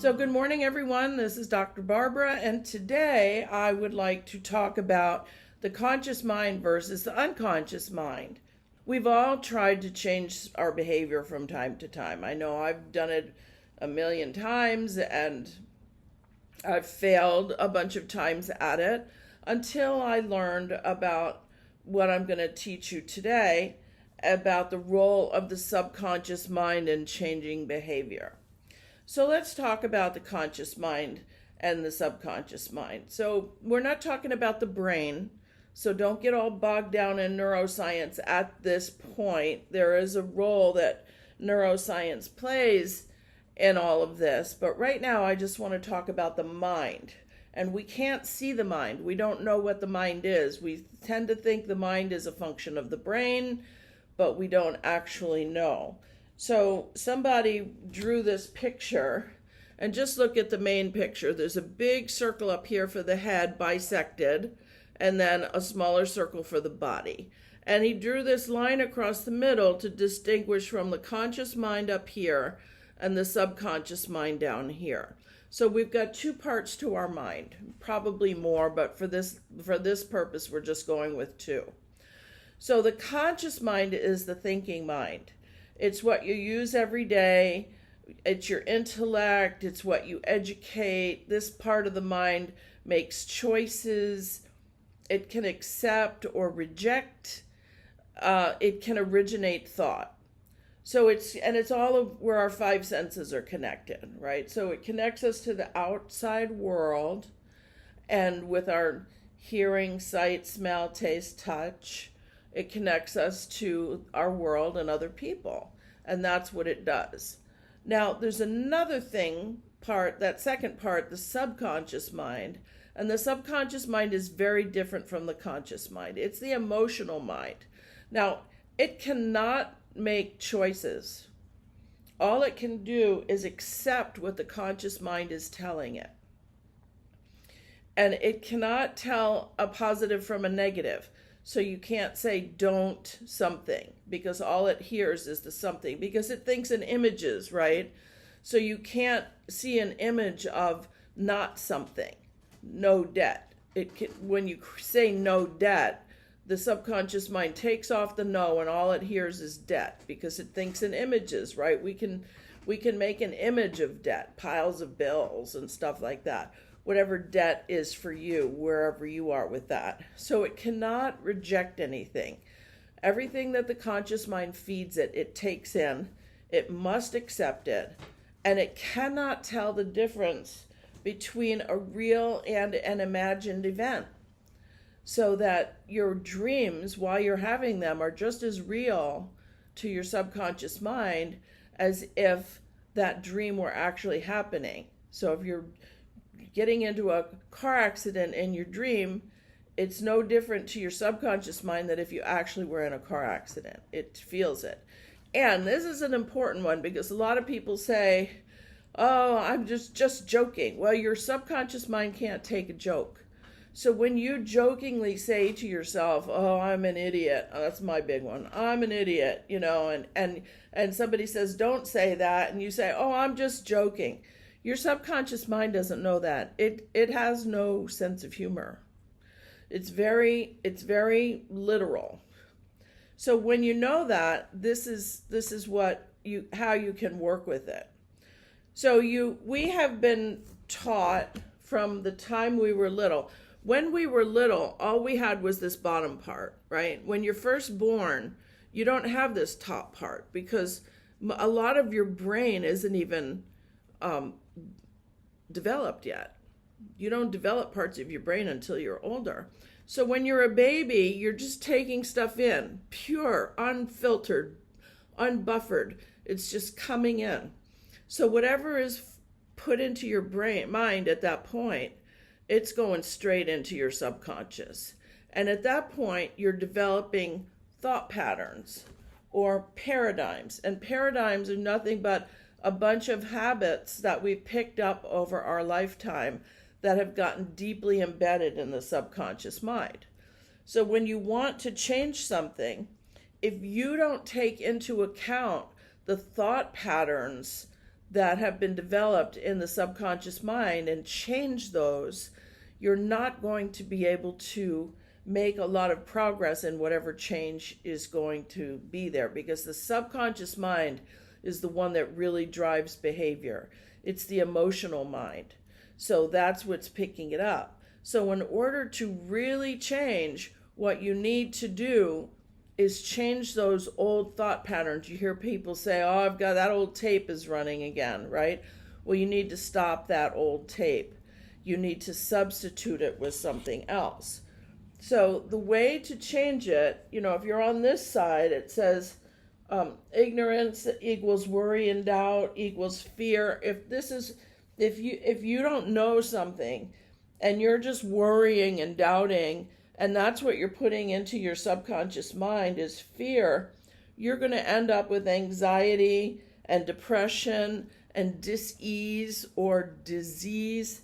So good morning, everyone. This is Dr. Barbara, and today I would like to talk about the conscious mind versus the unconscious mind. We've all tried to change our behavior from time to time. I know I've done it a million times, and I've failed a bunch of times at it until I learned about what I'm going to teach you today about the role of the subconscious mind in changing behavior. So let's talk about the conscious mind and the subconscious mind. So we're not talking about the brain, so don't get all bogged down in neuroscience at this point. There is a role that neuroscience plays in all of this, but right now I just want to talk about the mind. And we can't see the mind. We don't know what the mind is. We tend to think the mind is a function of the brain, but we don't actually know. So somebody drew this picture, and just look at the main picture. There's a big circle up here for the head, bisected, and then a smaller circle for the body. And he drew this line across the middle to distinguish from the conscious mind up here and the subconscious mind down here. So we've got two parts to our mind, probably more, but for this purpose, we're just going with two. So the conscious mind is the thinking mind. It's what you use every day. It's your intellect. It's what you educate. This part of the mind makes choices. It can accept or reject. It can originate thought. So it's all of where our five senses are connected, right? So it connects us to the outside world, and with our hearing, sight, smell, taste, touch, it connects us to our world and other people, and that's what it does. Now, there's another part, that second part, the subconscious mind, and the subconscious mind is very different from the conscious mind. It's the emotional mind. Now, it cannot make choices. All it can do is accept what the conscious mind is telling it. And it cannot tell a positive from a negative. So you can't say don't something, because all it hears is the something, because it thinks in images, right? So you can't see an image of not something, no debt. When you say no debt, the subconscious mind takes off the no, and all it hears is debt, because it thinks in images, right? We can make an image of debt, piles of bills and stuff like that. Whatever debt is for you, wherever you are with that. So it cannot reject anything. Everything that the conscious mind feeds it, it takes in. It must accept it. And it cannot tell the difference between a real and an imagined event. So that your dreams, while you're having them, are just as real to your subconscious mind as if that dream were actually happening. So if you're getting into a car accident in your dream, it's no different to your subconscious mind than if you actually were in a car accident. It feels it. And this is an important one, because a lot of people say, oh, I'm just joking. Well, your subconscious mind can't take a joke. So when you jokingly say to yourself, oh, I'm an idiot, oh, that's my big one, I'm an idiot, and somebody says, don't say that, and you say, oh, I'm just joking. Your subconscious mind doesn't know that. It has no sense of humor. It's very literal. So when you know that, this is how you can work with it. So we have been taught from the time we were little. When we were little, all we had was this bottom part, right? When you're first born, you don't have this top part, because a lot of your brain isn't even developed yet. You don't develop parts of your brain until you're older. So when you're a baby, you're just taking stuff in, pure, unfiltered, unbuffered. It's just coming in. So whatever is put into your mind at that point, it's going straight into your subconscious. And at that point, you're developing thought patterns or paradigms. And paradigms are nothing but a bunch of habits that we've picked up over our lifetime that have gotten deeply embedded in the subconscious mind. So when you want to change something, if you don't take into account the thought patterns that have been developed in the subconscious mind and change those, you're not going to be able to make a lot of progress in whatever change is going to be there, because the subconscious mind is the one that really drives behavior. It's the emotional mind. So that's what's picking it up. So in order to really change, what you need to do is change those old thought patterns. You hear people say, oh, I've got that old tape is running again, right? Well, you need to stop that old tape. You need to substitute it with something else. So the way to change it, if you're on this side, it says ignorance equals worry and doubt equals fear. If you don't know something and you're just worrying and doubting, and that's what you're putting into your subconscious mind is fear, you're going to end up with anxiety and depression and dis-ease or disease,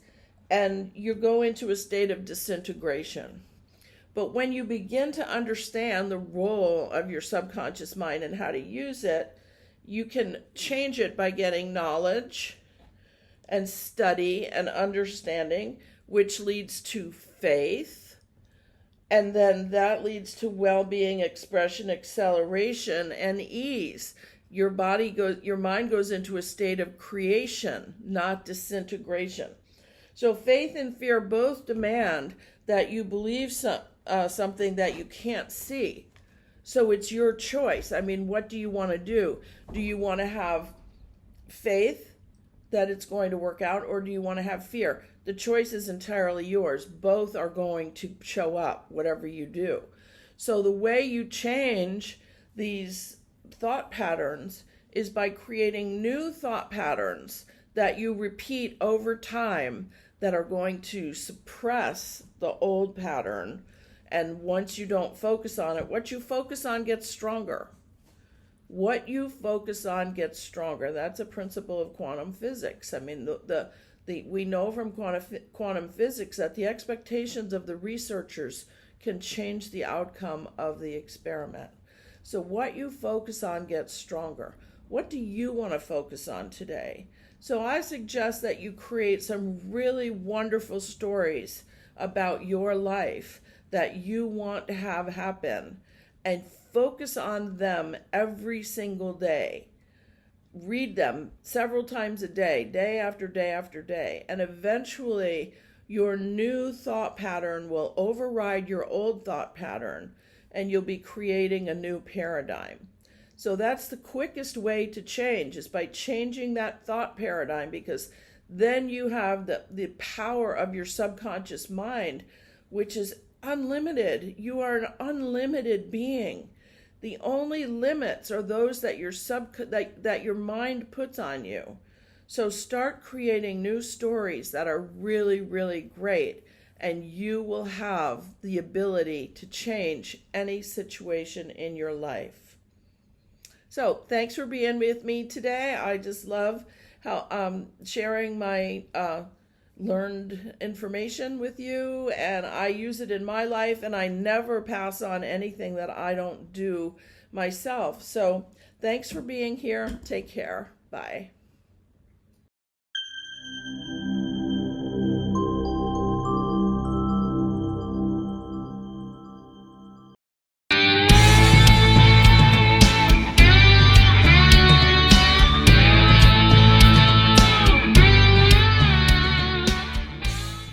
and you go into a state of disintegration. But when you begin to understand the role of your subconscious mind and how to use it, you can change it by getting knowledge and study and understanding, which leads to faith. And then that leads to well-being, expression, acceleration, and ease. Your mind goes into a state of creation, not disintegration. So faith and fear both demand that you believe something that you can't see. So it's your choice. I mean, what do you want to do? Do you want to have faith that it's going to work out, or do you want to have fear? The choice is entirely yours. Both are going to show up, whatever you do. So the way you change these thought patterns is by creating new thought patterns that you repeat over time that are going to suppress the old pattern. And once you don't focus on it, what you focus on gets stronger. What you focus on gets stronger. That's a principle of quantum physics. I mean, we know from quantum physics that the expectations of the researchers can change the outcome of the experiment. So what you focus on gets stronger. What do you want to focus on today? So I suggest that you create some really wonderful stories about your life that you want to have happen, and focus on them every single day. Read them several times a day, day after day after day, and eventually your new thought pattern will override your old thought pattern, and you'll be creating a new paradigm. So that's the quickest way to change, is by changing that thought paradigm, because then you have the power of your subconscious mind, which is unlimited. You are an unlimited being. The only limits are those that your mind puts on you. So start creating new stories that are really, really great, and you will have the ability to change any situation in your life. So thanks for being with me today. I just love how sharing my learned information with you, and I use it in my life, and I never pass on anything that I don't do myself. So thanks for being here. Take care. Bye.